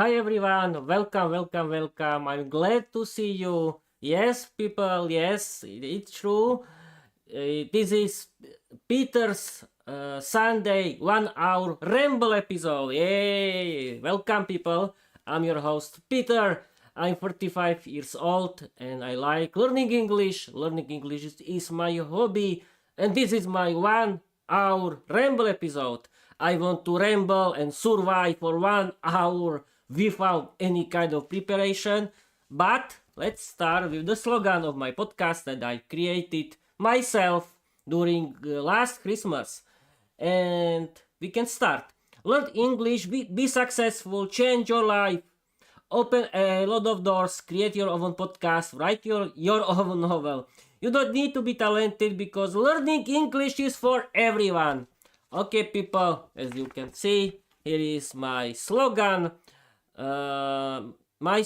Hi everyone, welcome. I'm glad to see you. Yes, people, yes, it's true. This is Peter's Sunday 1 hour ramble episode. Yay! Welcome, people. I'm your host, Peter. I'm 45 years old and I like learning English. Learning English is my hobby, and this is my 1 hour ramble episode. I want to ramble and survive for 1 hour without any kind of preparation. But let's start with the slogan of my podcast that I created myself during last Christmas. And we can start. Learn English, be successful, change your life, open a lot of doors, create your own podcast, write your own novel. You don't need to be talented because learning English is for everyone. Okay, people, as you can see, here is my slogan. Uh, my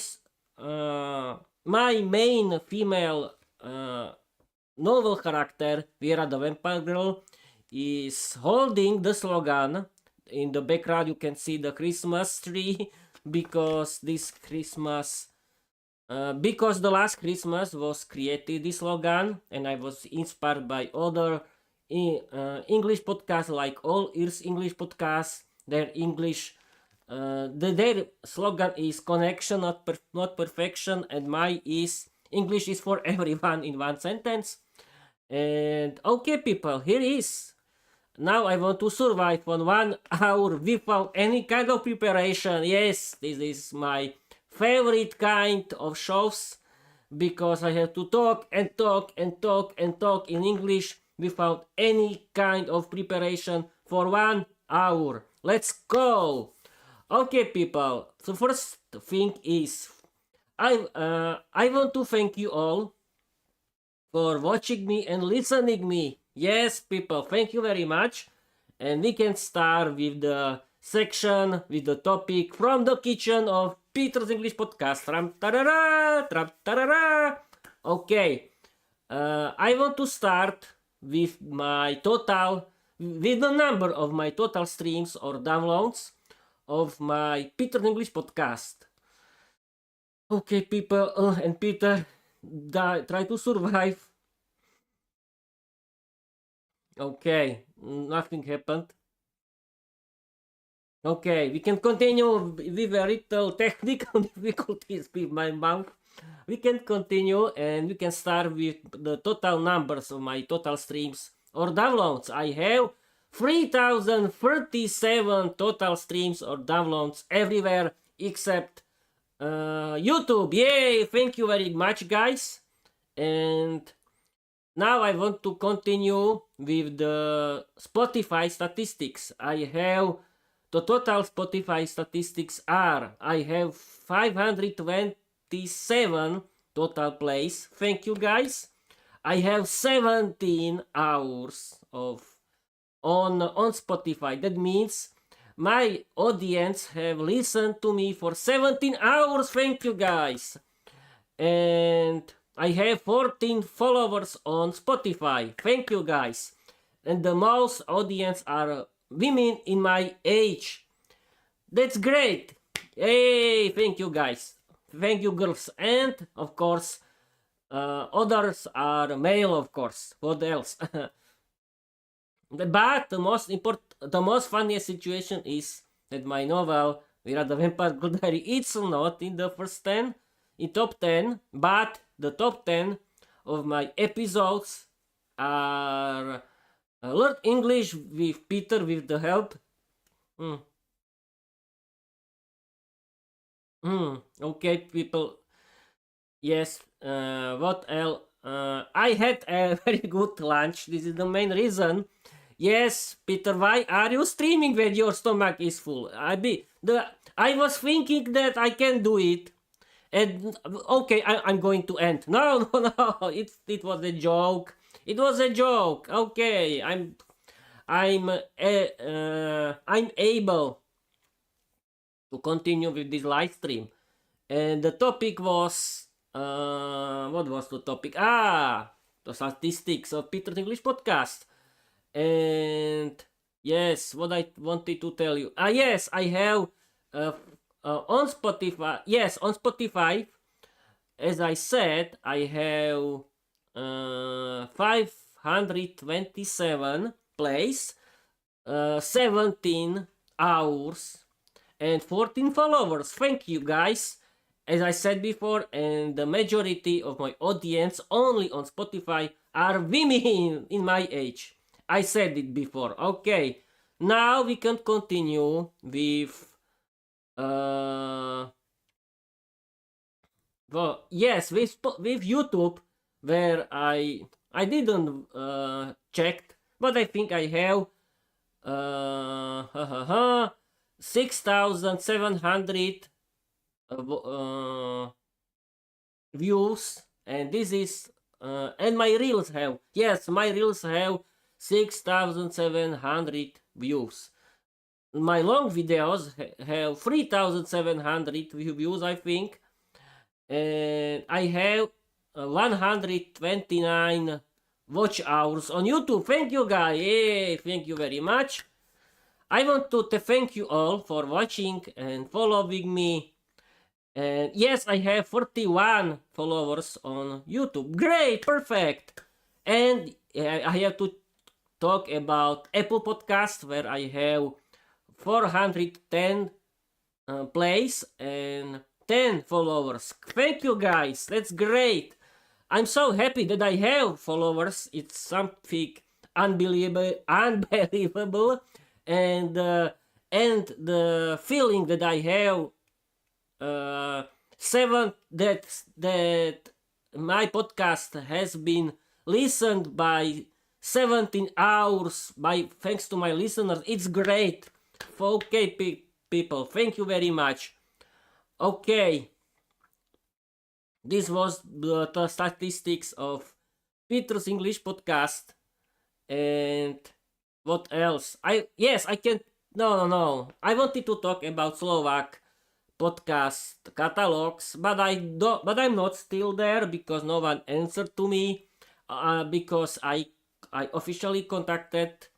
my main female novel character, Viera the Vampire Girl, is holding the slogan. In the background, you can see the Christmas tree because this Christmas, because the last Christmas was created this slogan, and I was inspired by other English podcasts like All Ears English Podcasts. Their English, their slogan is connection, not perfection, and my is English is for everyone in one sentence. And okay, people, here is. Now I want to survive on 1 hour without any kind of preparation. Yes, this is my favorite kind of shows because I have to talk and talk and talk and talk in English without any kind of preparation for 1 hour. Let's go. Okay, people. The first thing is I want to thank you all for watching me and listening me. Yes, people, thank you very much. And we can start with the section, with the topic from the kitchen of Peter's English Podcast. Okay, I want to start with my total, with the number of my total streams or downloads of my Peter's English Podcast. Okay, people, and Peter, try to survive. Okay, nothing happened. Okay, we can continue with a little technical difficulties with my mouth. We can continue and we can start with the total numbers of my total streams or downloads. I have 3037 total streams or downloads everywhere except YouTube. Yay! Thank you very much, guys. And now I want to continue with the Spotify statistics. I have the total Spotify statistics are I have 527 total plays. Thank you, guys. I have 17 hours of on Spotify. That means my audience have listened to me for 17 hours. Thank you, guys. And I have 14 followers on Spotify. Thank you, guys. And the most audience are women in my age. That's great. Hey, thank you, guys. Thank you, girls. And of course, others are male, of course. What else? But the most funniest situation is that my novel, Viera the Vampire Diary, it's not in the first 10, in top 10, but the top 10 of my episodes are Learn English with Peter with the help. Okay, people. Yes, what else? I had a very good lunch. This is the main reason. Yes, Peter, why are you streaming when your stomach is full? I was thinking that I can do it. And okay, I'm going to end. No, it was a joke. It was a joke. Okay, I'm able to continue with this live stream. And the topic was what was the topic? The statistics of Peter's English Podcast. And yes, what I wanted to tell you. Yes, I have on Spotify, yes, on Spotify, as I said, I have 527 plays, 17 hours, and 14 followers. Thank you, guys. As I said before, and the majority of my audience only on Spotify are women in my age. I said it before. Okay, now we can continue with uh well, yes, with YouTube, where I didn't checked, but I think I have 6,700 views, and this is and my reels have, yes, my reels have 6,700 views. My long videos have 3,700 views, I think, and I have 129 watch hours on YouTube. Thank you, guys. Hey, thank you very much. I want to thank you all for watching and following me. And yes, I have 41 followers on YouTube. Great, perfect. And I have to talk about Apple Podcast, where I have 410 plays and 10 followers. Thank you, guys. That's great. I'm so happy that I have followers. It's something unbelievable, and the feeling that I have that my podcast has been listened by 17 hours by thanks to my listeners. It's great. Okay, people, thank you very much. Okay, this was the statistics of Peter's English podcast. And what else? I can. No. I wanted to talk about Slovak podcast catalogs, but I'm not still there because no one answered to me. Because I officially contacted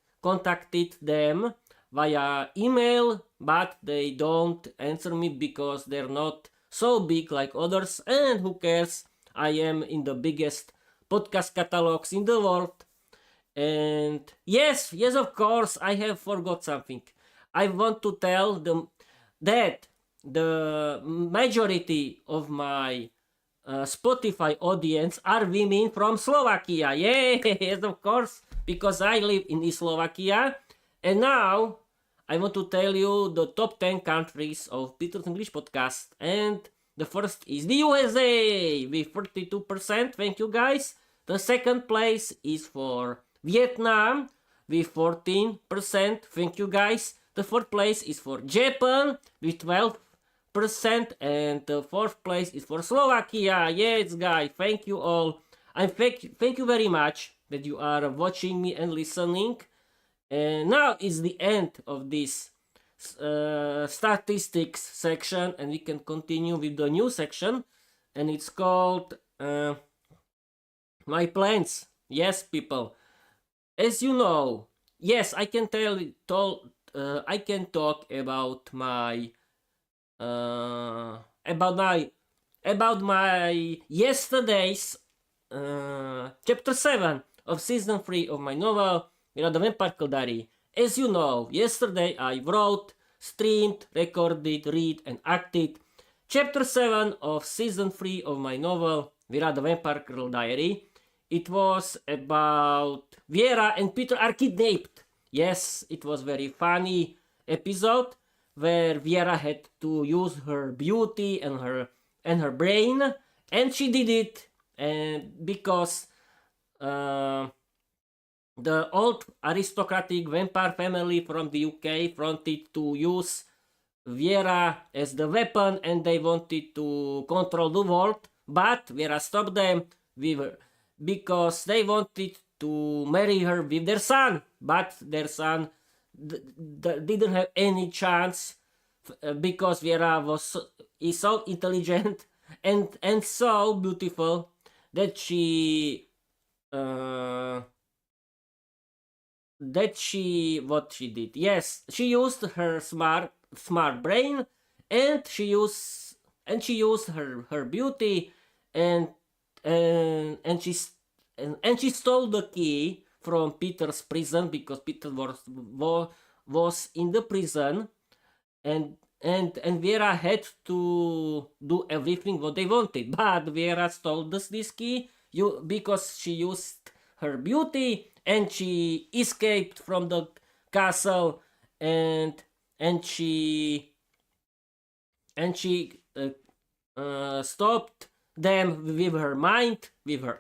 them via email, but they don't answer me because they're not so big like others. And who cares? I am in the biggest podcast catalogs in the world. And yes, of course, I have forgot something. I want to tell them that the majority of my Spotify audience are women from Slovakia. Yes, of course, because I live in Slovakia. And now I want to tell you the top 10 countries of Peter's English podcast. And the first is the USA with 32%. Thank you, guys. The second place is for Vietnam with 14%. Thank you, guys. The fourth place is for Japan with 12%. And the fourth place is for Slovakia. Yes, guys. Thank you all. And thank you very much that you are watching me and listening. And now is the end of this statistics section, and we can continue with the new section, and it's called my plans. Yes, people, as you know, yes, I can I can talk about my yesterday's chapter 7 of season 3 of my novel Viera the Vampire Diary. As you know, yesterday I wrote, streamed, recorded, read, and acted chapter 7 of season 3 of my novel Viera the Vampire Diary. It was about Viera and Peter are kidnapped. Yes, it was very funny episode where Viera had to use her beauty and her brain, and she did it, and because the old aristocratic vampire family from the UK wanted to use Viera as the weapon, and they wanted to control the world, but Viera stopped them because they wanted to marry her with their son, but their son didn't have any chance because Viera is so intelligent and so beautiful that she what she did. Yes, she used her smart brain and she used her beauty, and and she stole the key from Peter's prison, because Peter was in the prison, and Viera had to do everything what they wanted, but Viera stole this key because she used her beauty, and she escaped from the castle, and she stopped them with her mind, with her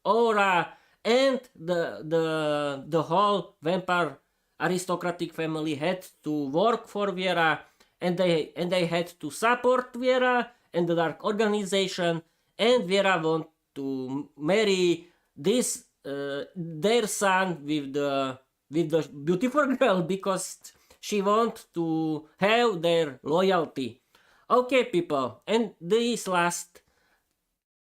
aura, and the whole vampire aristocratic family had to work for Viera, and they had to support Viera and the dark organization, and Viera want to marry this their son with the beautiful girl, because she want to have their loyalty. Okay, people, and this last,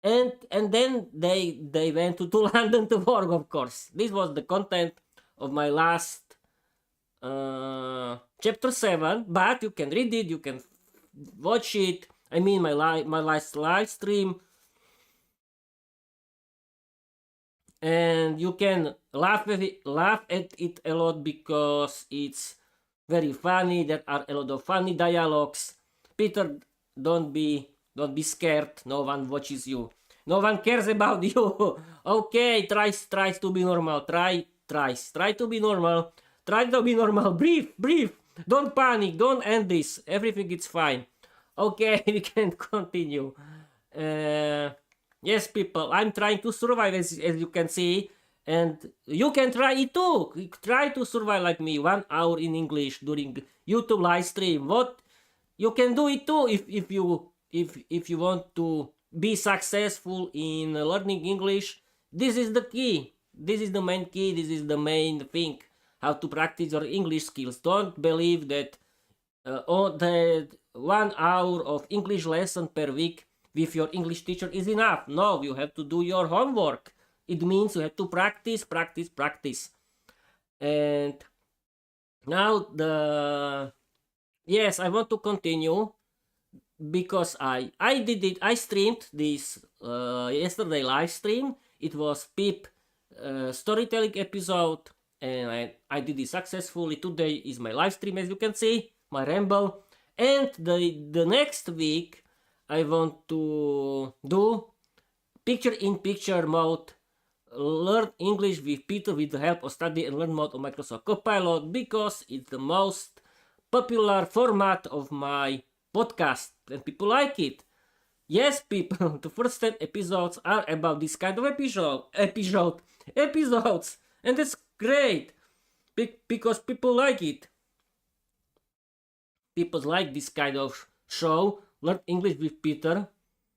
and then they went to London to work, of course. This was the content of my last chapter 7, but you can read it, you can watch it. I mean, my last live stream, and you can laugh at it a lot, because it's very funny. There are a lot of funny dialogues. Peter, don't be scared. No one watches you. No one cares about you. Okay, tries to be normal. Try to be normal. Try to be normal. Breathe. Don't panic. Don't end this. Everything is fine. Okay, we can continue. Yes, people, I'm trying to survive, as you can see, and you can try it too. Try to survive like me, 1 hour in English during YouTube live stream. What you can do it too if you want to be successful in learning English. This is the key. This is the main key. This is the main thing. How to practice your English skills. Don't believe that that 1 hour of English lesson per week with your English teacher is enough. No, you have to do your homework. It means you have to practice. And now yes, I want to continue, because I did it. I streamed this yesterday live stream. It was Pip storytelling episode, and I did it successfully. Today is my live stream, as you can see, my ramble. And the next week I want to do picture-in-picture mode, learn English with Peter with the help of study and learn mode on Microsoft Copilot, because it's the most popular format of my podcast and people like it. Yes, people, the first 10 episodes are about this kind of episodes, and that's great, because people like it. People like this kind of show, learn English with Peter,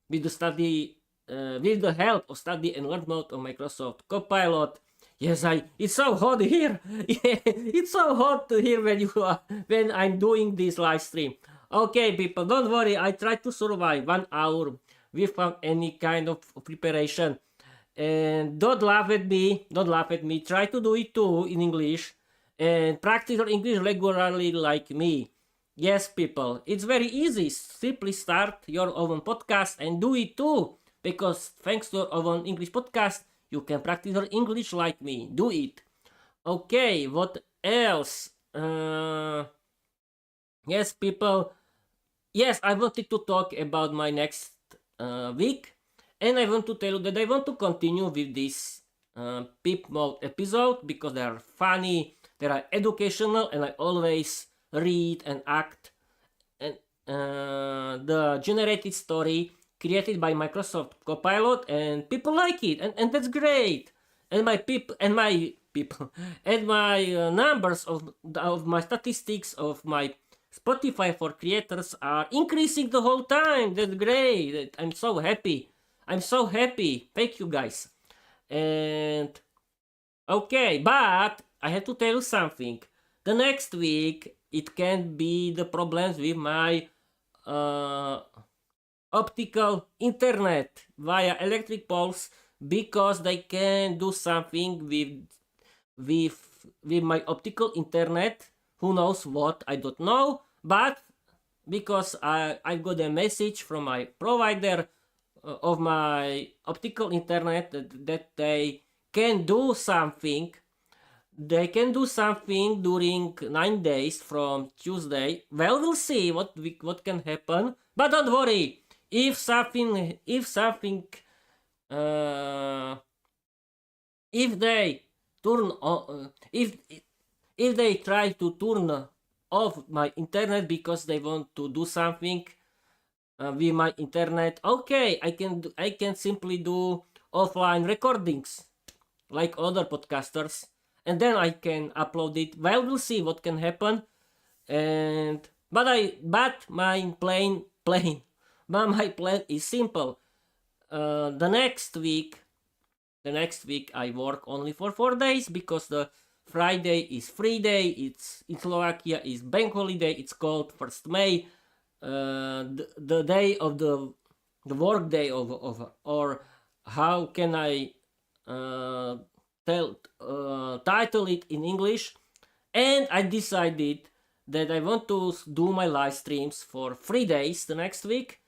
with the help of study and learn mode on Microsoft Copilot. Yes, it's so hot here. It's so hot here when I'm doing this live stream. Okay, people, don't worry. I try to survive 1 hour without any kind of preparation. And don't laugh at me. Try to do it too in English, and practice your English regularly like me. Yes, people, it's very easy. Simply start your own podcast and do it too, because thanks to your own English podcast, you can practice your English like me. Do it. Okay, what else? Yes, people. Yes, I wanted to talk about my next week, and I want to tell you that I want to continue with this Pip mode episode, because they are funny, they are educational, and I always read and act and the generated story created by Microsoft Copilot, and people like it, and that's great. And my people and my numbers of my statistics of my Spotify for creators are increasing the whole time. That's great. I'm so happy. Thank you, guys. And okay, but I have to tell you something. The next week, it can be the problems with my optical internet via electric poles, because they can do something with my optical internet. Who knows what? I don't know. But because I got a message from my provider of my optical internet that they can do something. They can do something during 9 days from Tuesday. Well, we'll see what can happen. But don't worry. If something if they turn on, if they try to turn off my internet because they want to do something with my internet, okay, I can simply do offline recordings like other podcasters, and then I can upload it. Well, we'll see what can happen. And but my plan is simple. The next week I work only for 4 days because the Friday is free day. It's in Slovakia is bank holiday. It's called 1st May. The day of the work day of or how can I title it in English. And I decided that I want to do my live streams for 3 days the next week.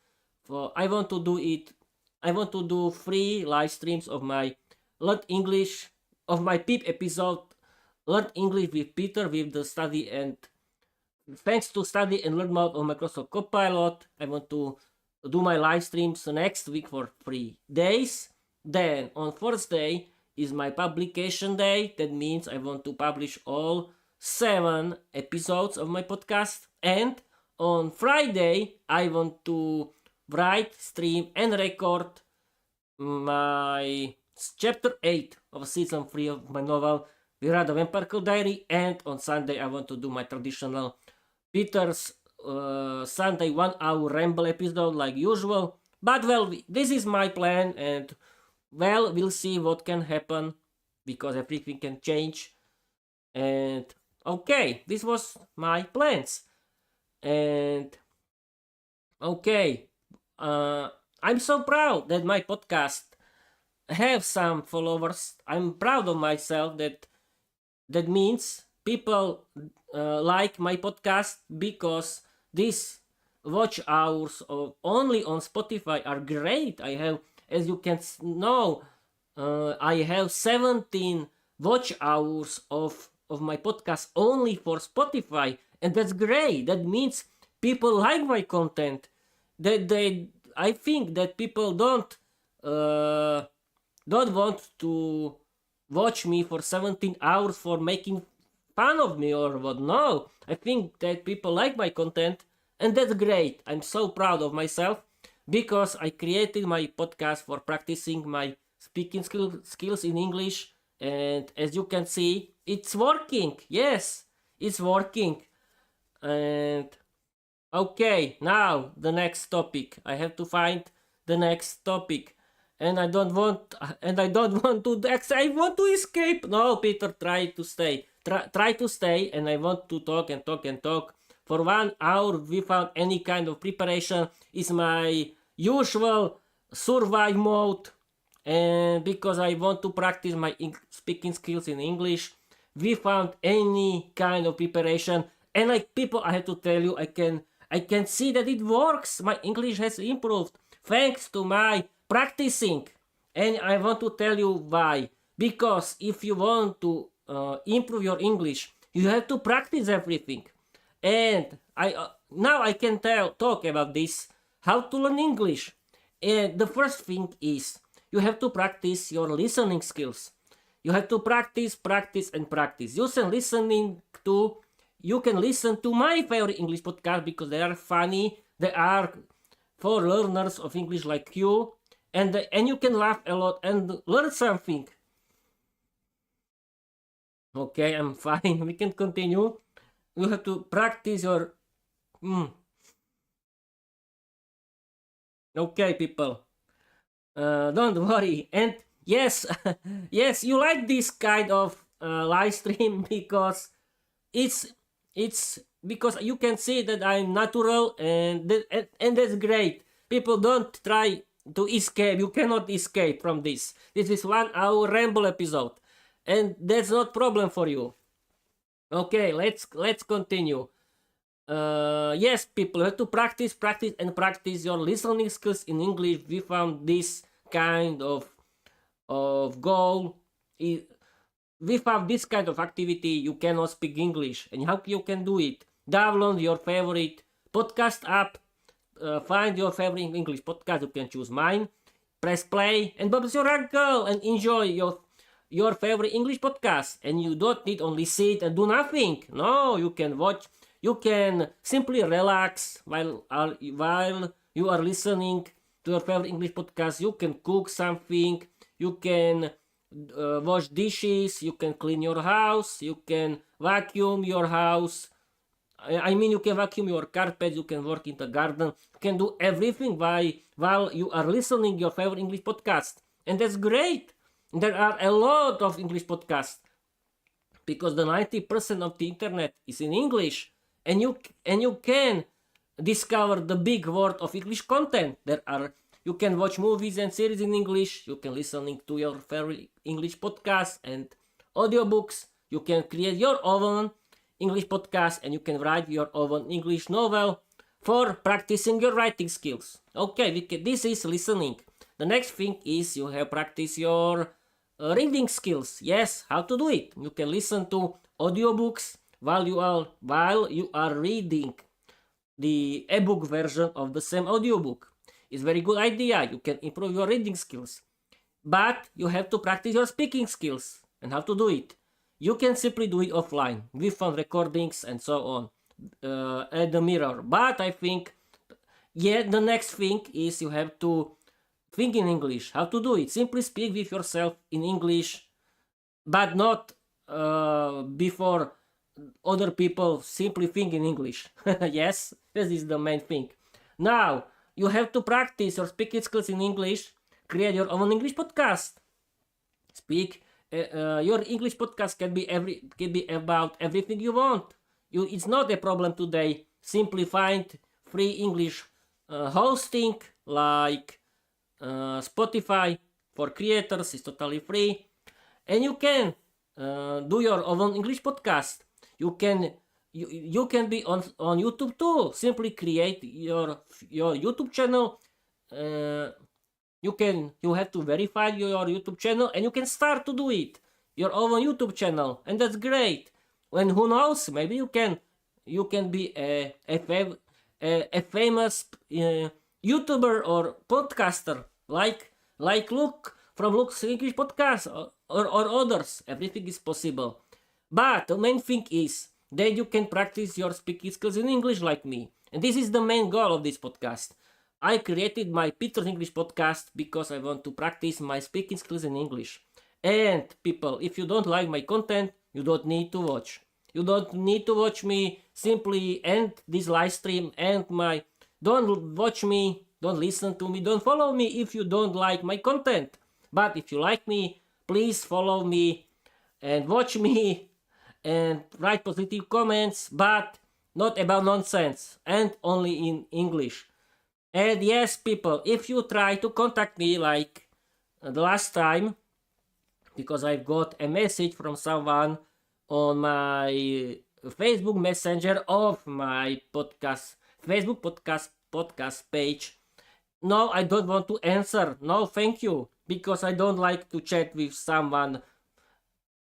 I want to do free live streams of my Learn English, of my PIP episode, Learn English with Peter, with the study and thanks to study and learn mode on Microsoft Copilot. I want to do my live streams next week for 3 days. Then on Thursday is my publication day. That means I want to publish all 7 episodes of my podcast. And on Friday I want to write, stream and record my chapter 8 of season 3 of my novel Viera, the Vampire Diary. And on Sunday I want to do my traditional Peter's Sunday 1 hour ramble episode like usual. But well, this is my plan, and well, we'll see what can happen because everything can change. And okay, this was my plans. And okay, I'm so proud that my podcast have some followers. I'm proud of myself. That means people like my podcast because these watch hours only on Spotify are great. I have, as you can know, I have 17 watch hours of my podcast only for Spotify, and that's great. That means people like my content. I think that people don't want to watch me for 17 hours for making fun of me or what. No, I think that people like my content, and that's great. I'm so proud of myself because I created my podcast for practicing my speaking skills in English, and as you can see, it's working. Yes, it's working. And okay, now the next topic. I have to find the next topic. And I don't want to. I want to escape. No, Peter, try to stay. Try to stay. And I want to talk and talk and talk for 1 hour without any kind of preparation. Is my usual survive mode. And because I want to practice my speaking skills in English without any kind of preparation. And like people, I have to tell you, I can see that it works. My English has improved thanks to my practicing. And I want to tell you why. Because if you want to improve your English, you have to practice everything. And now I can talk about this, how to learn English. And the first thing is you have to practice your listening skills. You have to practice and practice. You can listen to my favorite English podcast because they are funny. They are for learners of English like you. And you can laugh a lot and learn something. Okay, I'm fine. We can continue. You have to practice your... Okay, people. Don't worry. And yes, yes, you like this kind of live stream because it's because you can see that I'm natural, and that's great. People don't try to escape. You cannot escape from this. This is 1 hour ramble episode, and that's not problem for you. Okay, let's continue. Yes, people have to practice your listening skills in English. We found this kind of goal. We found this kind of activity. You cannot speak English, and how you can do it? Download your favorite podcast app. Find your favorite English podcast. You can choose mine. Press play and bubbles your ankle and enjoy your favorite English podcast. And you don't need only sit and do nothing. No, you can watch. You can simply relax while you are listening to your favorite English podcast. You can cook something. You can wash dishes. You can clean your house. You can vacuum your house. I mean, you can vacuum your carpet, you can work in the garden, you can do everything while you are listening your favorite English podcast. And that's great. There are a lot of English podcasts because the 90% of the internet is in English, and you can discover the big world of English content. You can watch movies and series in English, you can listening to your favorite English podcasts and audiobooks, you can create your own English podcast, and you can write your own English novel for practicing your writing skills. Okay, this is listening. The next thing is you have practice your reading skills. Yes, how to do it? You can listen to audiobooks while you are reading the ebook version of the same audiobook. It's a very good idea. You can improve your reading skills, but you have to practice your speaking skills. And how to do it? You can simply do it offline with phone recordings and so on at the mirror. But I think, the next thing is you have to think in English. How to do it? Simply speak with yourself in English, but not before other people. Simply think in English. Yes, this is the main thing. Now, you have to practice your speaking skills in English. Create your own English podcast. Your English podcast can be about everything you want. It's not a problem today. Simply find free English hosting like Spotify for creators. It's totally free, and you can do your own English podcast. You can be on YouTube too. Simply create your YouTube channel. You have to verify your YouTube channel, and you can start to do it your own YouTube channel, and that's great. And who knows, maybe you can be a famous YouTuber or podcaster like Luke's English podcast or others. Everything is possible, but the main thing is that you can practice your speaking skills in English like me, and this is the main goal of this podcast. I created my Peter's English podcast because I want to practice my speaking skills in English. And people, if you don't like my content, you don't need to watch. You don't need to watch me. Simply end this live stream and don't watch me, don't listen to me, don't follow me if you don't like my content. But if you like me, please follow me and watch me and write positive comments, but not about nonsense and only in English. And yes, people, if you try to contact me like the last time, because I got a message from someone on my Facebook Messenger of my Facebook podcast page. No, I don't want to answer. No, thank you, because I don't like to chat with someone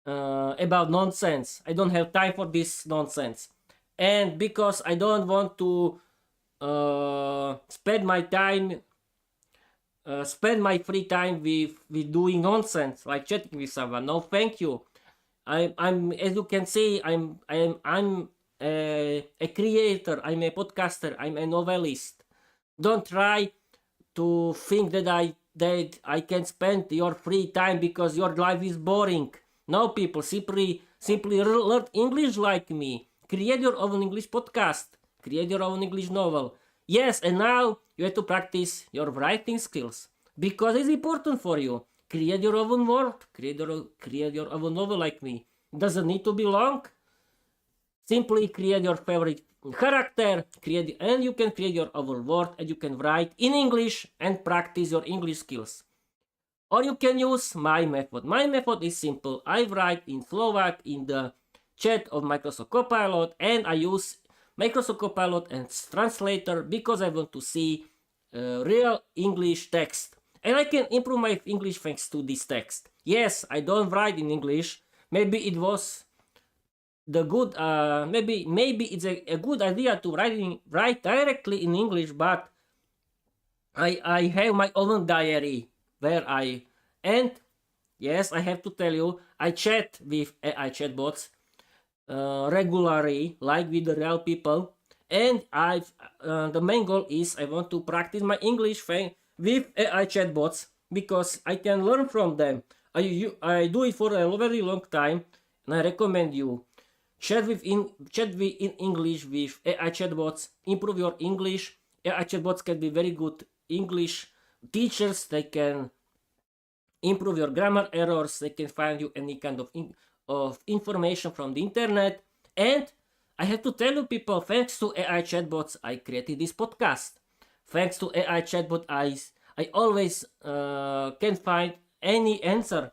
about nonsense. I don't have time for this nonsense, and because I don't want to spend my free time with doing nonsense like chatting with someone. No, thank you. I'm as you can see, I'm a creator. I'm a podcaster. I'm a novelist. Don't try to think that I can spend your free time because your life is boring. No, people, simply learn English like me. Create your own English podcast. Create your own English novel. Yes, and now you have to practice your writing skills because it's important for you. Create your own word. Create your own novel like me. It doesn't need to be long. Simply create your favorite character, and you can create your own word, and you can write in English and practice your English skills. Or you can use my method. My method is simple. I write in Slovak in the chat of Microsoft Copilot, and I use Microsoft Copilot and Translator because I want to see real English text. And I can improve my English thanks to this text. Yes, I don't write in English. Maybe it was the good, maybe it's a good idea to write directly in English, but I have my own diary where and yes, I have to tell you, I chat with AI chatbots regularly, like with the real people, and the main goal is I want to practice my English with AI chatbots because I can learn from them. I do it for a very long time, and I recommend you chat in English with AI chatbots. Improve your English. AI chatbots can be very good English teachers. They can improve your grammar errors. They can find you any kind of information from the internet. And I have to tell you, people, thanks to AI chatbots, I created this podcast. Thanks to AI chatbot, I always can find any answer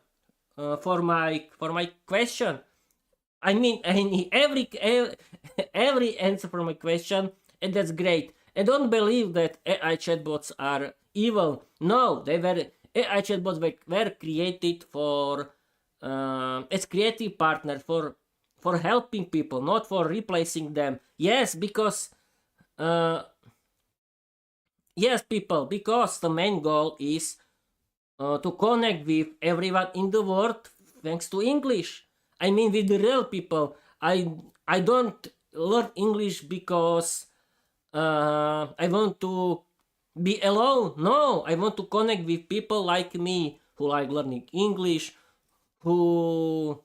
for my question. I mean, every answer for my question, and that's great. And don't believe that AI chatbots are evil. No, AI chatbots were created for as creative partners for helping people, not for replacing them. Yes, because yes, people, because the main goal is to connect with everyone in the world thanks to English. I mean, with the real people. I don't learn English because I want to be alone. No, I want to connect with people like me who like learning English, who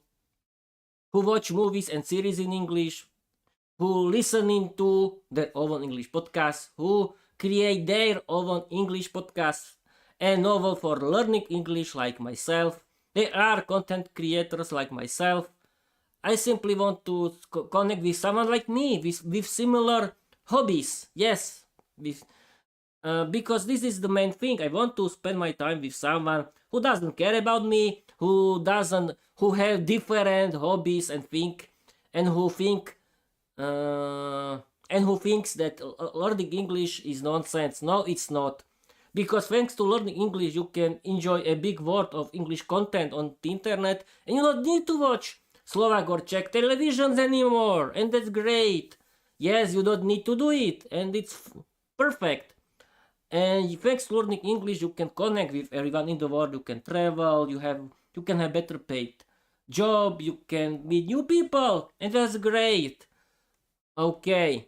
watch movies and series in English, who listening to their own English podcasts, who create their own English podcasts and novel for learning English like myself. They are content creators like myself. I simply want to connect with someone like me with similar hobbies. Yes, because this is the main thing. I want to spend my time with someone who doesn't care about me, who have different hobbies and who thinks that learning English is nonsense. No, it's not. Because thanks to learning English, you can enjoy a big world of English content on the internet, and you don't need to watch Slovak or Czech televisions anymore, and that's great. Yes, you don't need to do it, and it's perfect. And thanks to learning English, you can connect with everyone in the world. You can travel. You can have better paid job. You can meet new people, and that's great. Okay.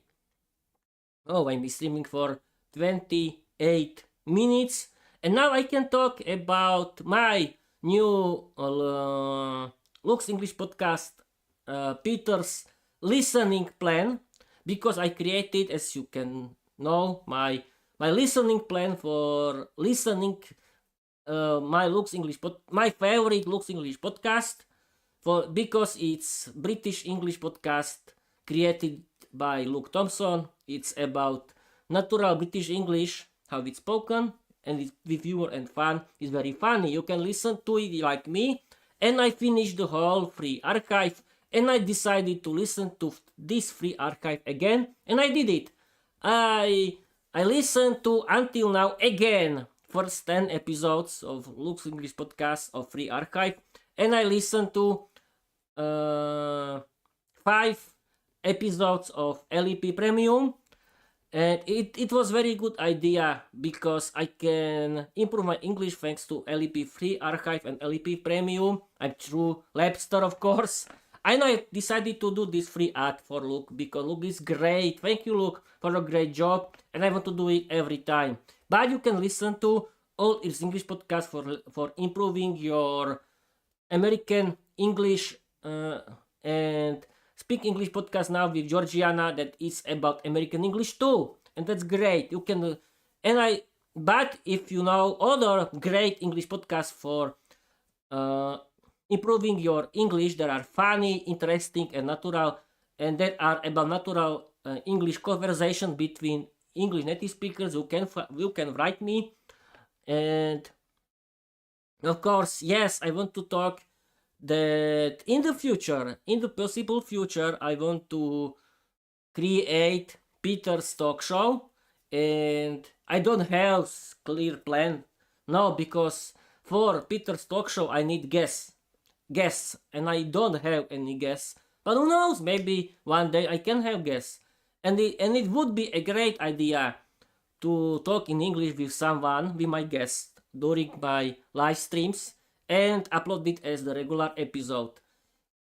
Oh, I'm streaming for 28 minutes, and now I can talk about my new Lux English podcast, Peter's listening plan, because I created, as you can know, my listening plan for listening my favorite Lux English podcast, because it's British English podcast created by Luke Thompson. It's about natural British English, how it's spoken, and it's with humor and fun. It's very funny. You can listen to it like me. And I finished the whole free archive, and I decided to listen to this free archive again, and I did it. I listened to until now again first 10 episodes of Lux English podcast of free archive, and I listened to 5 episodes of LEP Premium, and it was very good idea because I can improve my English thanks to LEP Free Archive and LEP Premium. I'm through Labster, of course. I know I decided to do this free ad for Luke because Luke is great. Thank you, Luke, for a great job, and I want to do it every time. But you can listen to all his English podcasts for improving your American English and Speak English podcast now with Georgiana that is about American English too, and that's great. You can but if you know other great English podcasts for improving your English that are funny, interesting, and natural, and that are about natural English conversation between English native speakers, you can write me. And of course, yes, I want to talk that in the possible future, I want to create Peter's talk show, and I don't have clear plan. No, because for Peter's talk show I need guests, and I don't have any guests. But who knows? Maybe one day I can have guests, and it would be a great idea to talk in English with someone, with my guest, during my live streams and upload it as the regular episode.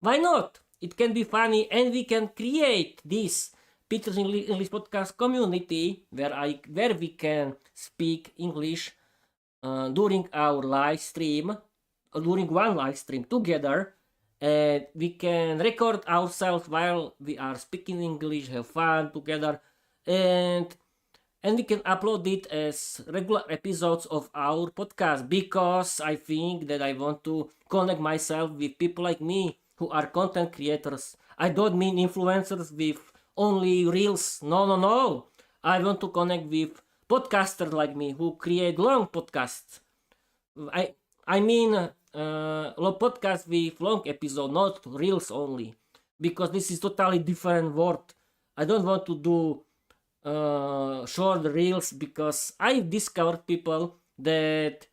Why not? It can be funny, and we can create this Peter's English podcast community where we can speak English during our live stream, during one live stream together, and we can record ourselves while we are speaking English, have fun together, and we can upload it as regular episodes of our podcast, because I think that I want to connect myself with people like me who are content creators. I don't mean influencers with only reels. No. I want to connect with podcasters like me who create long podcasts. I mean long podcasts with long episodes, not reels only, because this is totally different word. I don't want to do short reels, because I discovered people that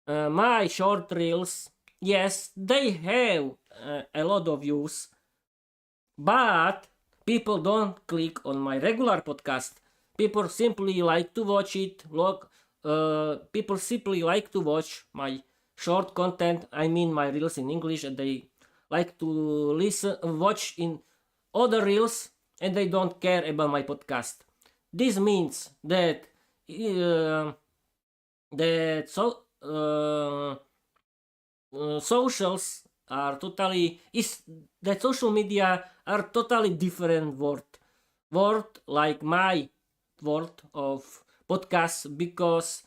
my short reels, yes, they have a lot of views, but people don't click on my regular podcast. People simply like to watch it. People simply like to watch my short content. I mean my reels in English, and they like to watch in other reels, and they don't care about my podcast. This means that socials are social media are totally different word like my word of podcasts, because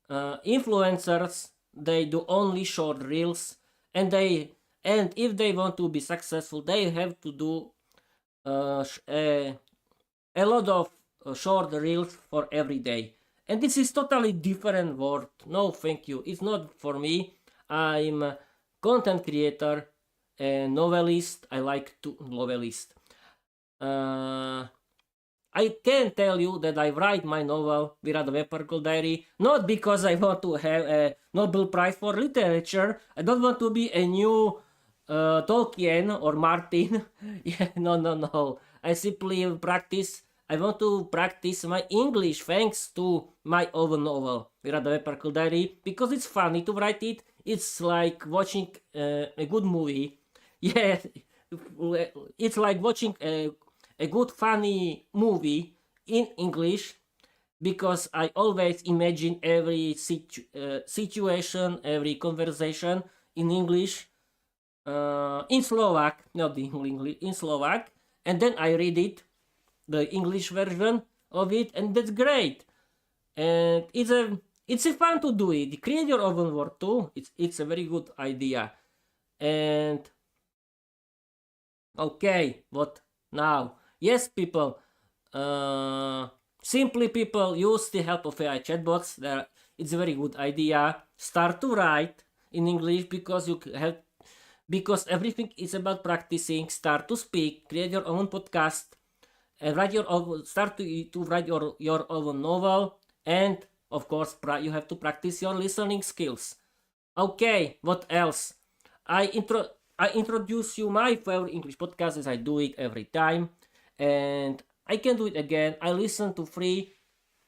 influencers, they do only short reels, and if they want to be successful, they have to do a lot of short reels for every day, and this is totally different word. No, thank you, it's not for me. I'm a content creator and novelist. I like to novelist. I can tell you that I write my novel Viera the Webcam Diary not because I want to have a Nobel Prize for literature. I don't want to be a new Tolkien or Martin. Yeah, no. I simply practice. I want to practice my English thanks to my own novel Viera the Webcam Diary, because it's funny to write it. It's like watching a good movie. Yeah, it's like watching a good funny movie in English, because I always imagine every situation, every conversation in English, in Slovak, not in English, in Slovak, and then I read it, the English version of it, and that's great. And it's a fun to do it. Create your own word too. It's a very good idea. And okay, what now? Yes, people. Simply, people, use the help of AI chatbots. It's a very good idea. Start to write in English, because everything is about practicing. Start to speak. Create your own podcast, and start to write your own novel. And of course, you have to practice your listening skills. Okay, what else? I introduce you my favorite English podcast, as I do it every time, and I can do it again. I listen to 3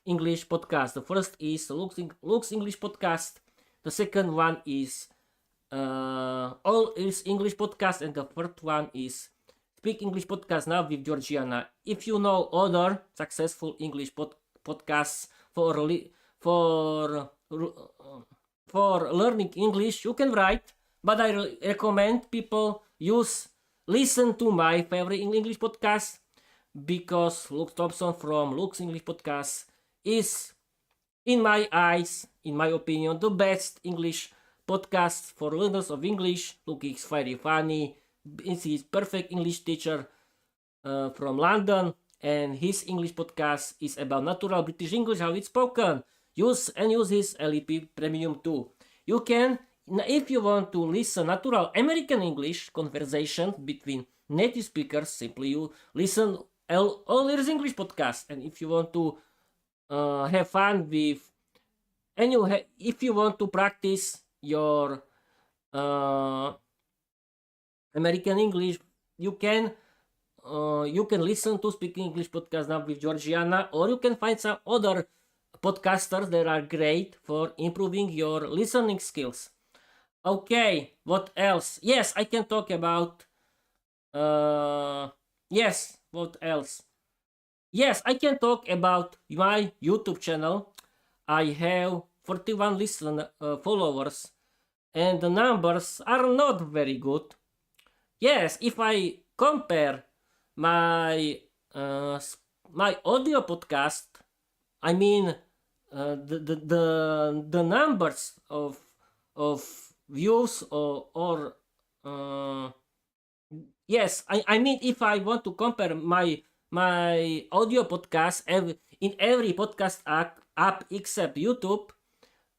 English podcasts. The first is Luke's English podcast. The second one is All is English podcast, and the third one is Speak English podcast now with Georgiana. If you know other successful English podcasts for learning English, you can write, but I recommend people listen to my favorite English podcast, because Luke Thompson from Luke's English podcast is, in my eyes, in my opinion, the best English podcast for learners of English. Luke is very funny. He's perfect English teacher from London, and his English podcast is about natural British English, how it's spoken. Use his LEP Premium too. You can, if you want to listen natural American English conversation between native speakers, simply you listen all ears English podcast. And if you want to have fun with, and if you want to practice your American English, you can listen to Speaking English podcast now with Georgiana, or you can find some other podcasters that are great for improving your listening skills. Okay, what else? Yes, I can talk about. Yes, what else? Yes, I can talk about my YouTube channel. I have 41 followers, and the numbers are not very good. Yes, if I compare my my audio podcast, I mean the numbers of views or yes, I mean if I want to compare my audio podcast in every podcast app except YouTube,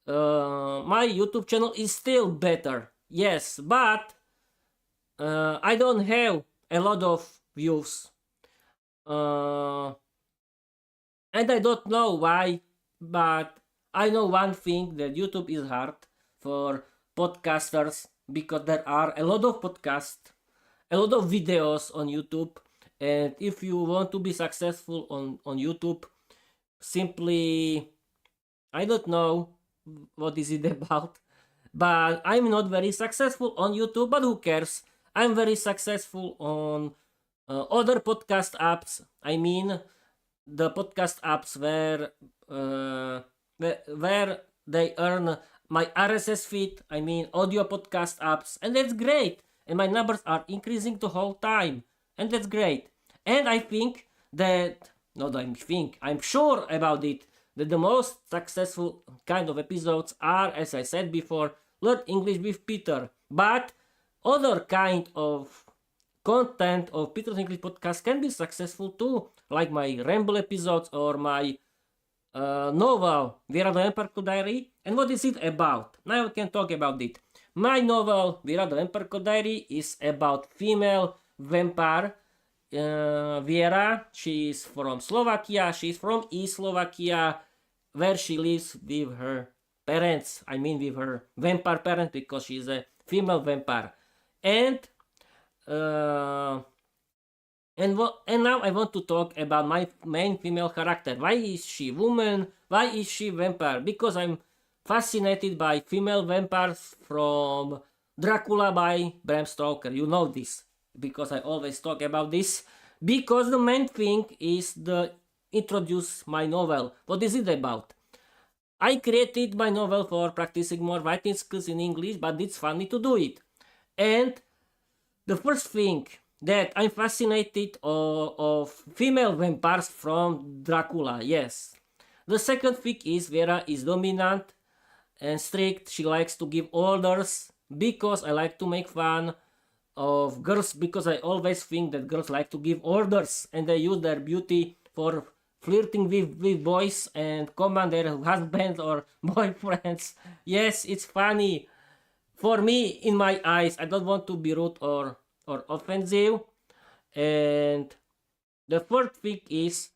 my YouTube channel is still better. Yes, but I don't have a lot of views. And I don't know why, but I know one thing, that YouTube is hard for podcasters because there are a lot of podcasts, a lot of videos on YouTube, and if you want to be successful on YouTube, simply, I don't know what is it about, but I'm not very successful on YouTube, but who cares? I'm very successful on other podcast apps. I mean, the podcast apps where they earn my RSS feed. I mean, audio podcast apps, and that's great. And my numbers are increasing the whole time, and that's great. And I think that, not I think, I'm sure about it, that the most successful kind of episodes are, as I said before, Learn English with Peter. But other kind of content of Peter's English podcast can be successful too, like my ramble episodes or my novel Viera the Vampire Diary. And what is it about? Now we can talk about it. My novel Viera the Vampire Diary is about female vampire Viera. She is from Slovakia. She is from East Slovakia, where she lives with her parents. I mean, with her vampire parents, because she's a female vampire. And now I want to talk about my main female character. Why is she woman? Why is she vampire? Because I'm fascinated by female vampires from Dracula by Bram Stoker. You know this, because I always talk about this. Because the main thing is the introduce my novel. What is it about? I created my novel for practicing more writing skills in English, but it's funny to do it. And the first thing that I'm fascinated of female vampires from Dracula, yes. The second thing is Viera is dominant and strict. She likes to give orders, because I like to make fun of girls, because I always think that girls like to give orders and they use their beauty for flirting with boys and command their husbands or boyfriends. Yes, it's funny. For me, in my eyes, I don't want to be rude or offensive. And the third thing is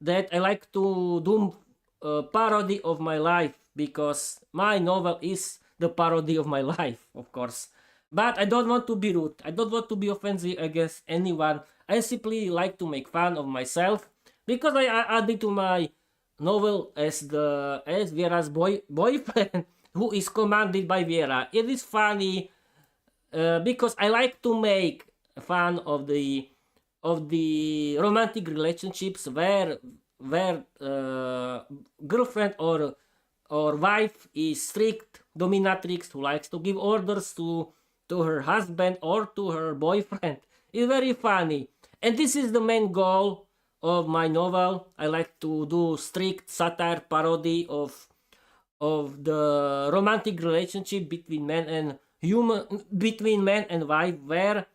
that I like to do a parody of my life, because my novel is the parody of my life, of course. But I don't want to be rude. I don't want to be offensive against anyone. I simply like to make fun of myself, because I added to my novel as Viera's boyfriend who is commanded by Viera. It is funny because I like to make fun of the romantic relationships where girlfriend or wife is strict dominatrix who likes to give orders to her husband or to her boyfriend. It's very funny, and this is the main goal of my novel. I like to do strict satire parody of the romantic relationship between man and wife, where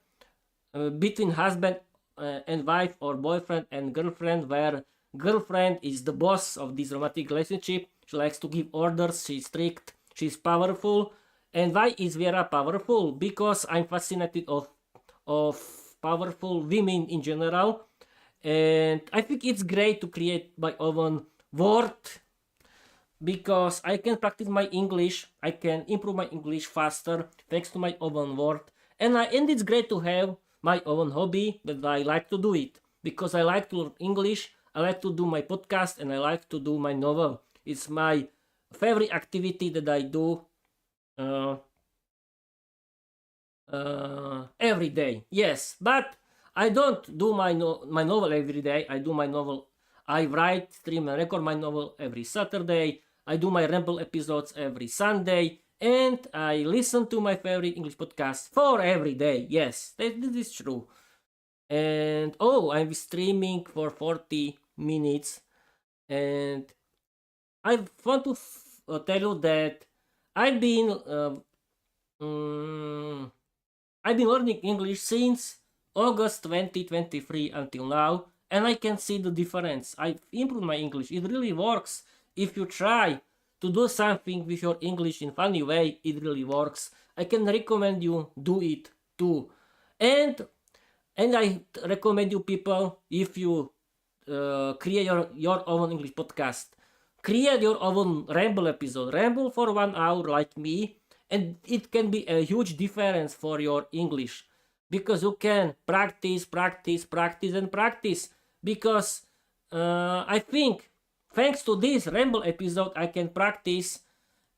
between husband and wife, or boyfriend and girlfriend, where girlfriend is the boss of this romantic relationship. She likes to give orders, she's strict, she's powerful. And why is Viera powerful? Because I'm fascinated of powerful women in general, And I think it's great to create my own word because I can practice my English. I can improve my English faster thanks to my own word. And it's great to have my own hobby that I like to do it because I like to learn English. I like to do my podcast and I like to do my novel. It's my favorite activity that I do uh, every day. Yes, but I don't do my novel every day. I do my novel. I write, stream, and record my novel every Saturday. I do my ramble episodes every Sunday, and I listen to my favorite English podcast for every day. Yes, this is true. And I'm streaming for 40 minutes, and I want to tell you that I've been um, I've been learning English since August 2023 until now, and I can see the difference. I've improved my English. It really works. If you try to do something with your English in funny way, it really works. I can recommend you do it too. And I recommend you people, if you create your own English podcast, create your own ramble episode. Ramble for 1 hour like me, and it can be a huge difference for your English because you can practice, because I think thanks to this ramble episode I can practice,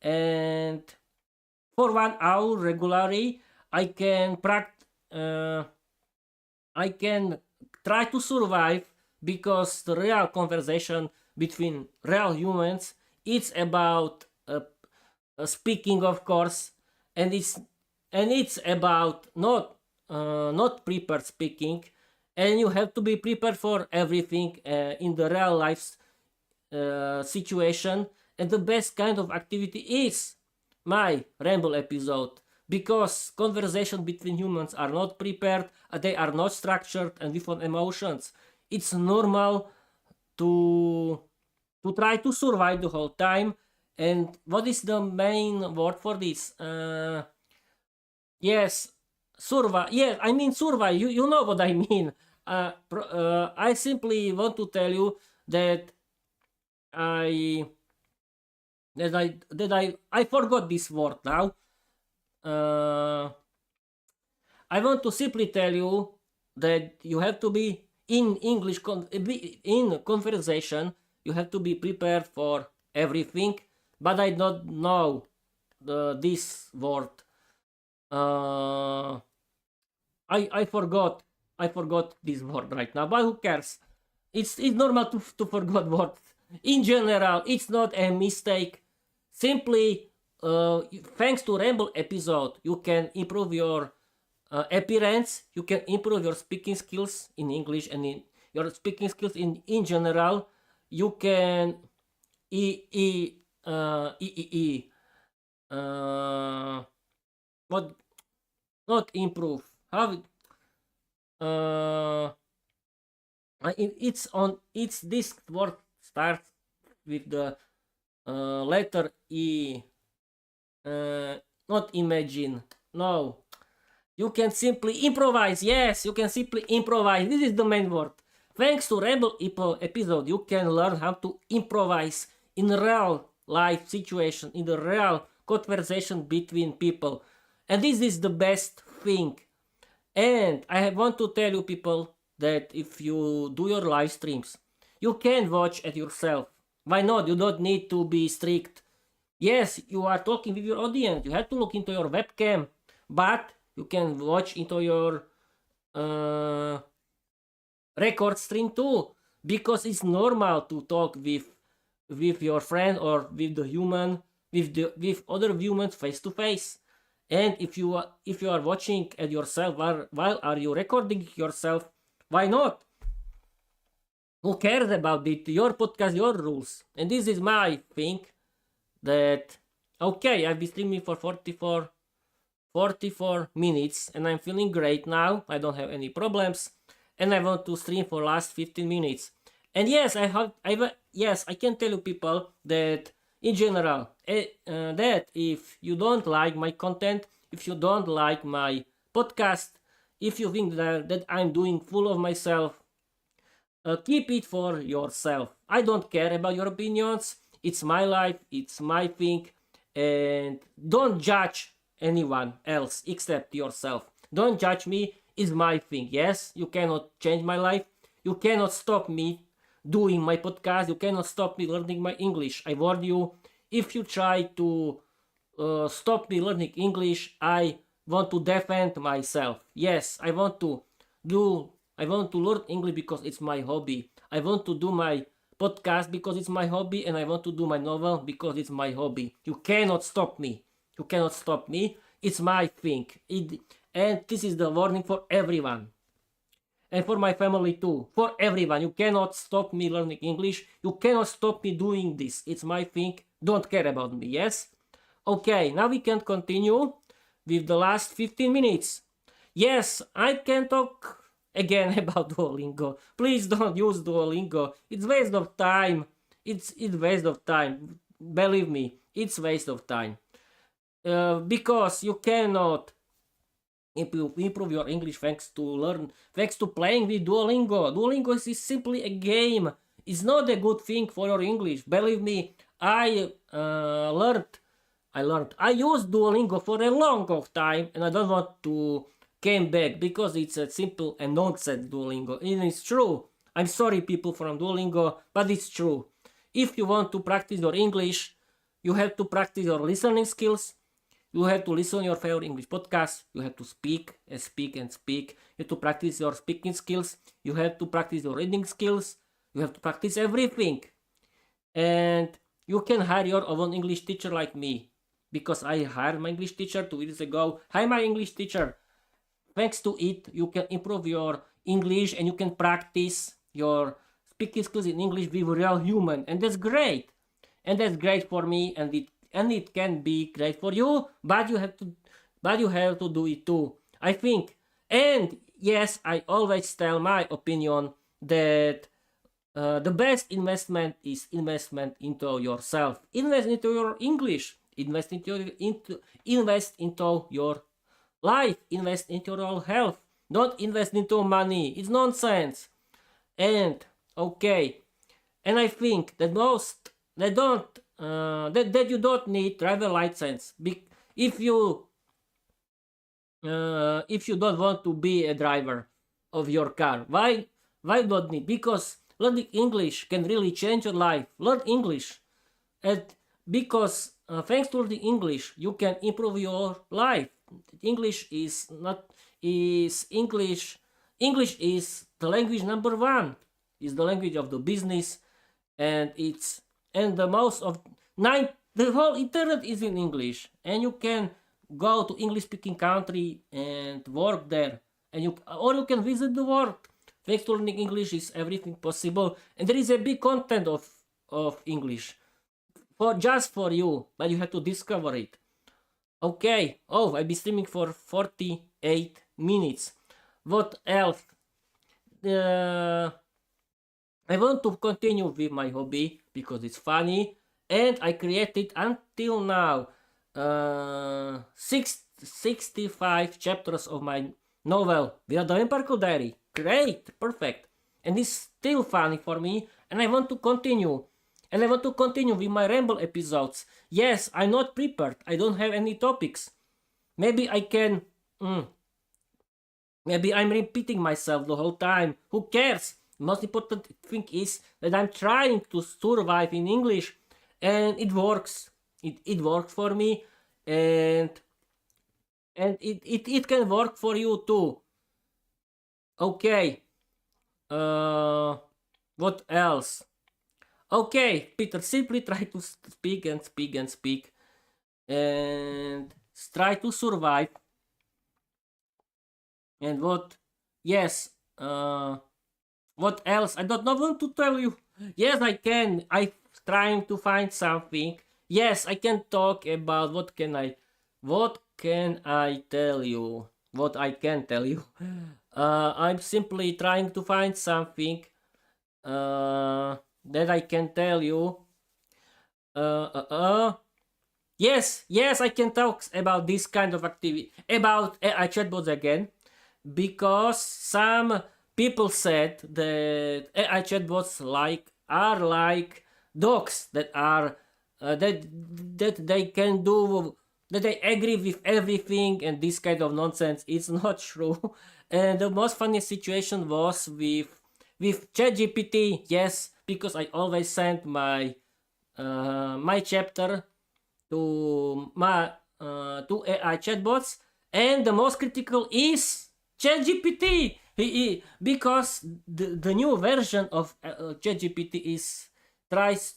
and for 1 hour regularly I can I can try to survive because the real conversation between real humans, it's about speaking, of course, and it's about not prepared speaking, and you have to be prepared for everything in the real life situation. And the best kind of activity is my ramble episode because conversation between humans are not prepared, they are not structured and without emotions. It's normal to try to survive the whole time. And what is the main word for this? Yes, survive. Yeah, I mean survive. You know what I mean. I simply want to tell you that I I forgot this word now. I want to simply tell you that you have to be in English in conversation. You have to be prepared for everything, but I don't know this word. I forgot this word right now, but who cares? It's normal to forget words. In general, it's not a mistake. Simply, thanks to Ramble episode, you can improve your appearance. You can improve your speaking skills in English and in your speaking skills in general. You can what not improve. How it's this word starts with the letter E. Not imagine. No. You can simply improvise. Yes, you can simply improvise. This is the main word. Thanks to Rebel episode, you can learn how to improvise in real life situation, in the real conversation between people. And this is the best thing. And I want to tell you people that if you do your live streams, you can watch at yourself. Why not? You don't need to be strict. Yes, you are talking with your audience. You have to look into your webcam, but you can watch into your record stream too, because it's normal to talk with your friend or with the human, with other humans face to face. And if you are watching at yourself while are you recording yourself, why not? Who cares about it? Your podcast, your rules. And this is my thing that okay, I've been streaming for 44 minutes and I'm feeling great now. I don't have any problems and I want to stream for last 15 minutes. And yes, I can tell you people that in general that if you don't like my content, if you don't like my podcast, if you think that I'm doing full of myself, Keep it for yourself. I don't care about your opinions. It's my life, it's my thing, and don't judge anyone else except yourself. Don't judge me, it's my thing. Yes, you cannot change my life. You cannot stop me doing my podcast. You cannot stop me learning my English. I warn you, if you try to stop me learning English, I want to defend myself. Yes, I want to learn English because it's my hobby. I want to do my podcast because it's my hobby, and I want to do my novel because it's my hobby. You cannot stop me. You cannot stop me. It's my thing. And this is the warning for everyone. And for my family too. For everyone. You cannot stop me learning English. You cannot stop me doing this. It's my thing. Don't care about me. Yes? Okay, now we can continue with the last 15 minutes. Yes, I can talk again about Duolingo. Please don't use Duolingo. It's waste of time. It's waste of time. Believe me, it's waste of time. Because you cannot improve your English thanks to playing with Duolingo. Duolingo is simply a game. It's not a good thing for your English. Believe me, I used Duolingo for a long of time, and I don't want to came back because it's a simple and nonsense Duolingo. And it's true. I'm sorry, people from Duolingo, but it's true. If you want to practice your English, you have to practice your listening skills. You have to listen your favorite English podcast. You have to speak and speak and speak. You have to practice your speaking skills. You have to practice your reading skills. You have to practice everything. And you can hire your own English teacher like me, because I hired my English teacher 2 years ago. Hi, my English teacher. Thanks to it, you can improve your English and you can practice your speaking skills in English with a real human, and that's great. And that's great for me, and it can be great for you, but you have to do it too, I think. And yes, I always tell my opinion that the best investment is investment into yourself. Invest into your English. Invest into your life. Invest into your health. Don't invest into money. It's nonsense. And okay, and I think that that you don't need driver license. If you don't want to be a driver of your car, why don't need? Because learning English can really change your life. Learn English, and because thanks to learning English, you can improve your life. English is the language number one. It's the language of the business, and the whole internet is in English, and you can go to English speaking country and work there, and you can visit the world. Thanks to learning English is everything possible, and there is a big content of English just for you, but you have to discover it. Okay. Oh, I've been streaming for 48 minutes. What else? I want to continue with my hobby because it's funny, and I created until now 65 chapters of my novel, Viera Diary. Great, perfect, and it's still funny for me, and I want to continue. And I want to continue with my ramble episodes. Yes, I'm not prepared. I don't have any topics. Maybe I can... maybe I'm repeating myself the whole time. Who cares? The most important thing is that I'm trying to survive in English. And it works. It works for me. And it can work for you too. Okay. What else? Okay, Peter, simply try to speak and speak and speak, and try to survive. And what else? I don't know what to tell you. Yes, I can. I'm trying to find something. Yes, I can talk about what can I tell you? What I can tell you. I'm simply trying to find something. That I can tell you. Yes, I can talk about this kind of activity, about chatbots again, because some people said that AI chatbots are like dogs that are that they can do, that they agree with everything and this kind of nonsense. It's not true. And the most funny situation was with ChatGPT. Yes, because I always send my my chapter to my to AI chatbots, and the most critical is ChatGPT. Because the new version of ChatGPT is tries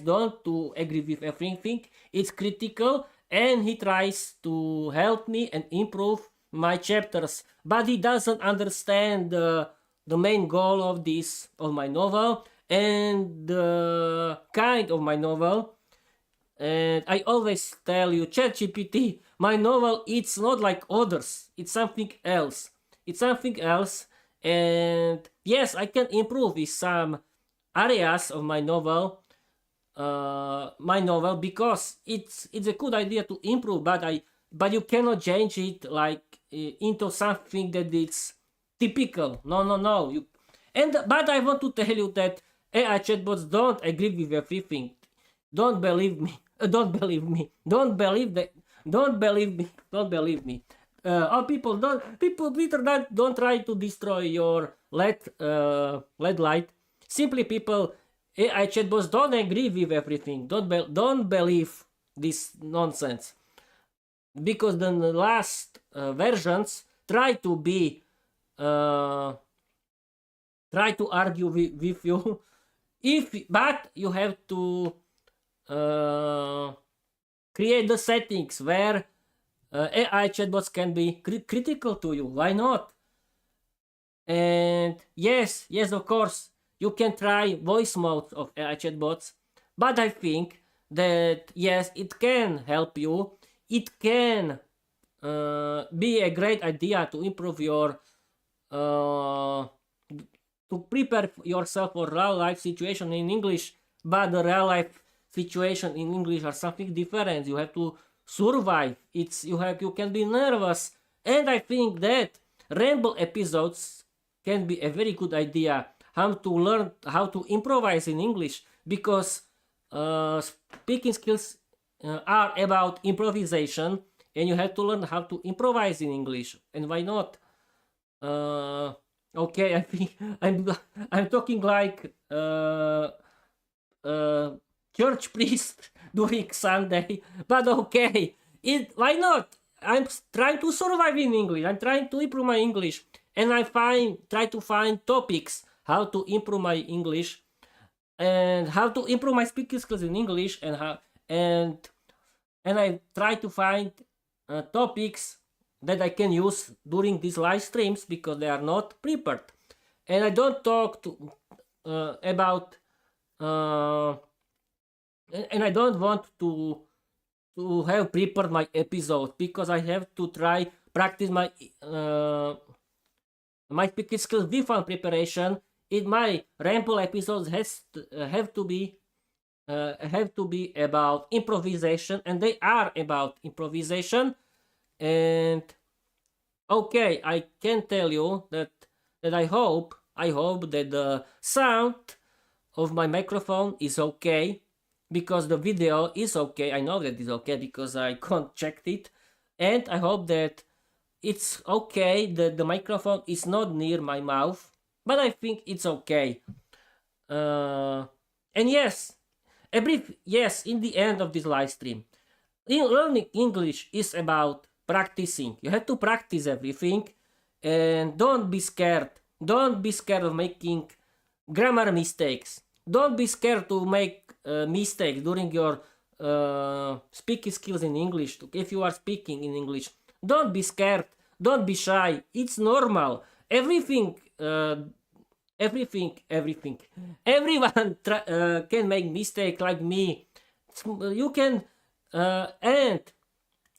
don't to agree with everything. It's critical, and he tries to help me and improve my chapters, but he doesn't understand the main goal of my novel and the kind of my novel. And I always tell you, ChatGPT, my novel, it's not like others. It's something else. It's something else. And yes, I can improve with some areas of my novel. Because it's a good idea to improve, but you cannot change it like into something that it's typical. No. But I want to tell you that AI chatbots don't agree with everything. Don't believe me. Don't believe me. Don't believe that. Don't believe me. Don't believe me. People don't try to destroy your LED light. Simply, people, AI chatbots don't agree with everything. Don't believe this nonsense, because the last versions try to argue with you. But you have to create the settings where AI chatbots can be critical to you. Why not? And yes, of course, you can try voice mode of AI chatbots, but I think that yes, it can help you. It can be a great idea to improve your to prepare yourself for real life situation in English, but the real life situation in English are something different. You have to survive. You can be nervous, and I think that ramble episodes can be a very good idea. How to learn how to improvise in English, because speaking skills are about improvisation, and you have to learn how to improvise in English. And why not? Okay, I think I'm talking like church priest during Sunday, but okay, why not? I'm trying to survive in English. I'm trying to improve my English, and try to find topics how to improve my English and how to improve my speaking skills in English, and I try to find topics that I can use during these live streams, because they are not prepared, and I don't talk to about and I don't want to have prepared my episode, because I have to try practice my my speaking skills without preparation. In my ramble episodes have to be about improvisation, and they are about improvisation. And okay, I can tell you that I hope that the sound of my microphone is okay, because the video is okay. I know that it's okay because I checked it, and I hope that it's okay that the microphone is not near my mouth, but I think it's okay. And yes, in the end of this live stream, learning English is about practicing. You have to practice everything, and don't be scared. Don't be scared of making grammar mistakes. Don't be scared to make mistakes during your speaking skills in English. If you are speaking in English, don't be scared. Don't be shy. It's normal. Everything. Everyone can make mistake like me. You can, and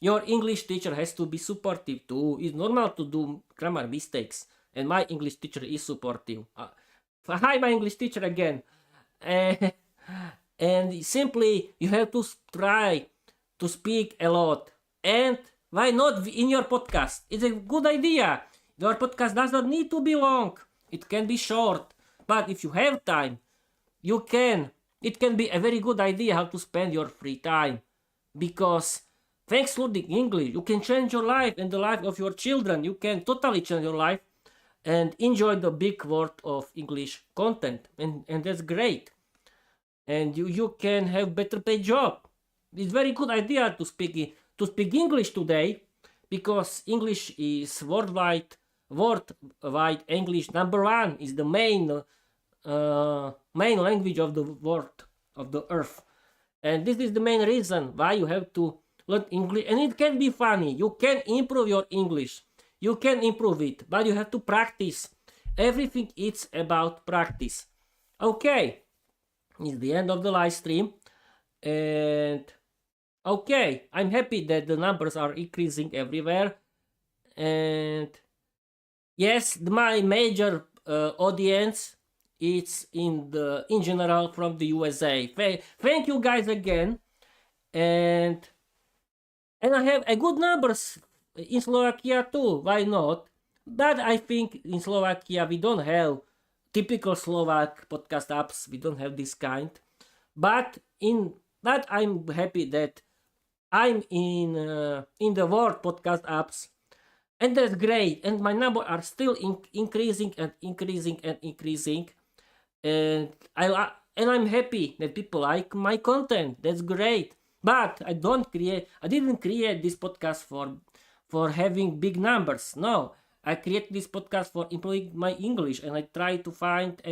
your English teacher has to be supportive too. It's normal to do grammar mistakes, and my English teacher is supportive. Hi, my English teacher again. And simply you have to try to speak a lot. And why not in your podcast? It's a good idea. Your podcast does not need to be long. It can be short. But if you have time, you can. It can be a very good idea how to spend your free time. Because thanks to learning English, you can change your life and the life of your children. You can totally change your life and enjoy the big world of English content. And that's great. And you can have better paid job. It's very good idea to speak English today, because English is worldwide English number one, is the main language of the world, of the earth. And this is the main reason why you have to learn English. And it can be funny. You can improve your English. You can improve it, but you have to practice. Everything is about practice. Okay, it's the end of the live stream. And okay, I'm happy that the numbers are increasing everywhere. And yes, my major audience is in general from the USA. Thank you guys again. And I have a good numbers in Slovakia too. Why not? But I think in Slovakia we don't have typical Slovak podcast apps. We don't have this kind. But I'm happy that I'm in the world podcast apps, and that's great. And my numbers are still increasing and increasing and increasing. And I'm happy that people like my content. That's great. But I didn't create this podcast for having big numbers. No, I create this podcast for improving my English, and I try to find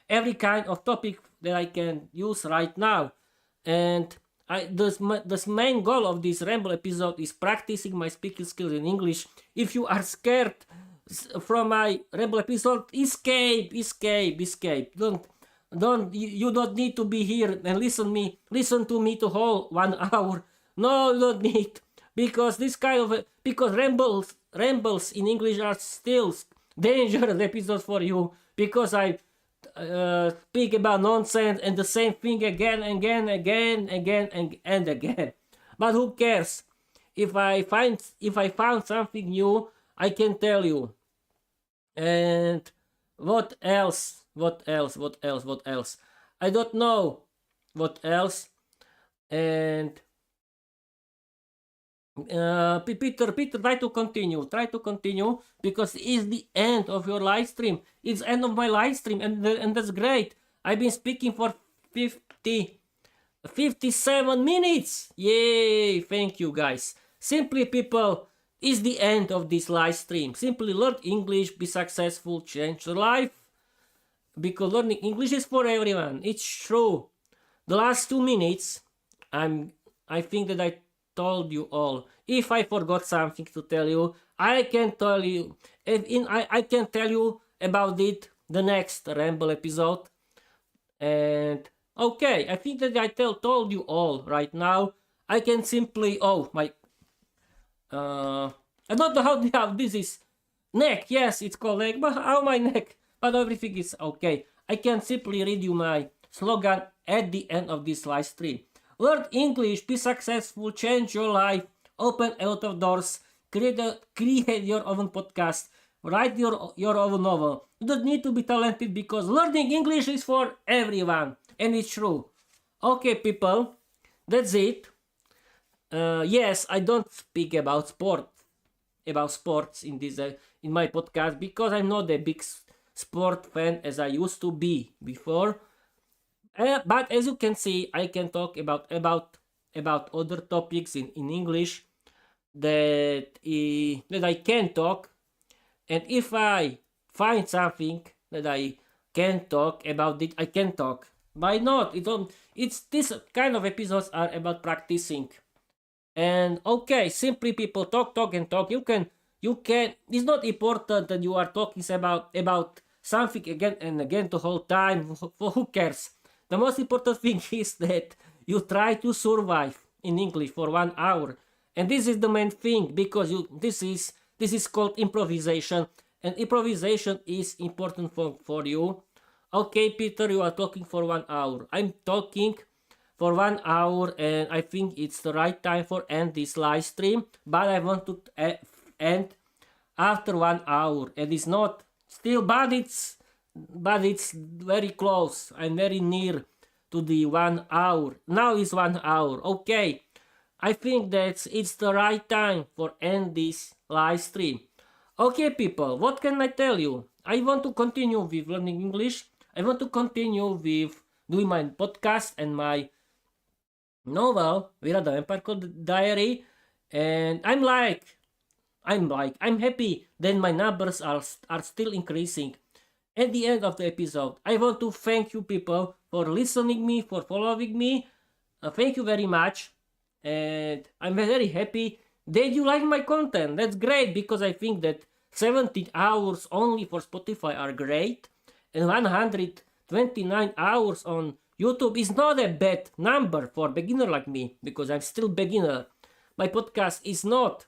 every kind of topic that I can use right now. And the main goal of this Ramble episode is practicing my speaking skills in English. If you are scared from my Ramble episode, escape. You don't need to be here and listen to me to whole 1 hour. No, you don't need, because rambles in English are still dangerous episodes for you, because I speak about nonsense and the same thing again and again. But who cares? If I found something new, I can tell you. And what else? I don't know what else. And Peter, try to continue, because it's the end of your live stream. It's the end of my live stream, and that's great. I've been speaking for 57 minutes. Yay! Thank you, guys. Simply, people, it's the end of this live stream. Simply learn English, be successful, change your life. Because learning English is for everyone. It's true. The last 2 minutes, I think that I told you all. If I forgot something to tell you, I can tell you. I can tell you about it the next Ramble episode. And okay, I think that I told you all right now. I can simply I don't know how this is. Neck, yes, it's called neck, but how my neck? But everything is okay. I can simply read you my slogan at the end of this live stream. Learn English, be successful, change your life, open a lot of doors, create your own podcast, write your own novel. You don't need to be talented, because learning English is for everyone, and it's true. Okay, people, that's it. Yes, I don't speak about sports in my podcast, because I'm not a big sport fan as I used to be before. But as you can see, I can talk about other topics in English that I can talk. And if I find something that I can talk about it, I can talk. Why not? It's this kind of episodes are about practicing. And okay, simply people talk and talk. You can. It's not important that you are talking about something again and again the whole time. For who cares? The most important thing is that you try to survive in English for 1 hour, and this is the main thing, because this is called improvisation, and improvisation is important for you. Okay, Peter, you are talking for 1 hour. I'm talking for 1 hour, and I think it's the right time for end this live stream. But I want to end after 1 hour, and it's not still, but it's very close. I'm very near to the 1 hour. Now it's 1 hour. Okay, I think that it's the right time for end this live stream. Okay, people, what can I tell you? I want to continue with learning English. I want to continue with doing my podcast and my novel, Viera the Vampire Diary, and I'm happy that my numbers are still increasing. At the end of the episode, I want to thank you people for listening me, for following me. Thank you very much, and I'm very happy that you like my content. That's great, because I think that 70 hours only for Spotify are great, and 129 hours on YouTube is not a bad number for beginner like me, because I'm still beginner. My podcast is not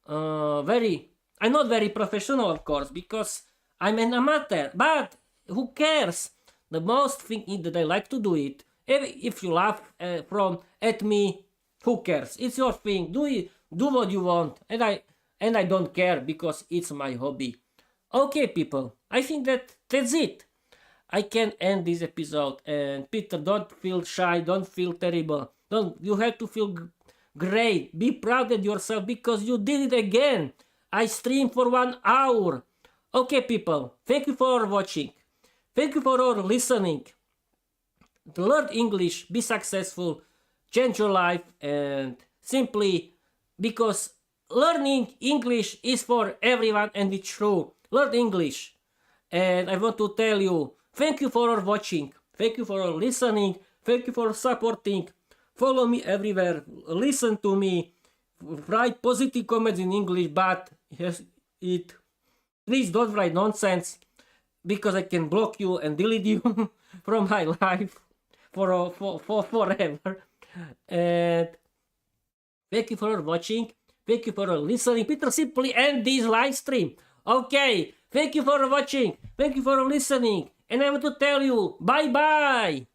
I'm not very professional, of course, because I'm an amateur, but who cares? The most thing is that I like to do it. If you laugh at me, who cares? It's your thing. Do what you want, and I don't care, because it's my hobby. Okay, people, I think that's it. I can end this episode, and Peter, don't feel shy, don't feel terrible. You have to feel great. Be proud of yourself, because you did it again. I streamed for 1 hour. Okay, people, thank you for watching. Thank you for all listening. Learn English, be successful, change your life, and simply because learning English is for everyone, and it's true. Learn English. And I want to tell you, thank you for watching. Thank you for listening. Thank you for supporting. Follow me everywhere. Listen to me. Write positive comments in English, but please don't write nonsense, because I can block you and delete you from my life for forever. And thank you for watching. Thank you for listening. Peter simply end this live stream. Okay. Thank you for watching. Thank you for listening. And I want to tell you, bye-bye.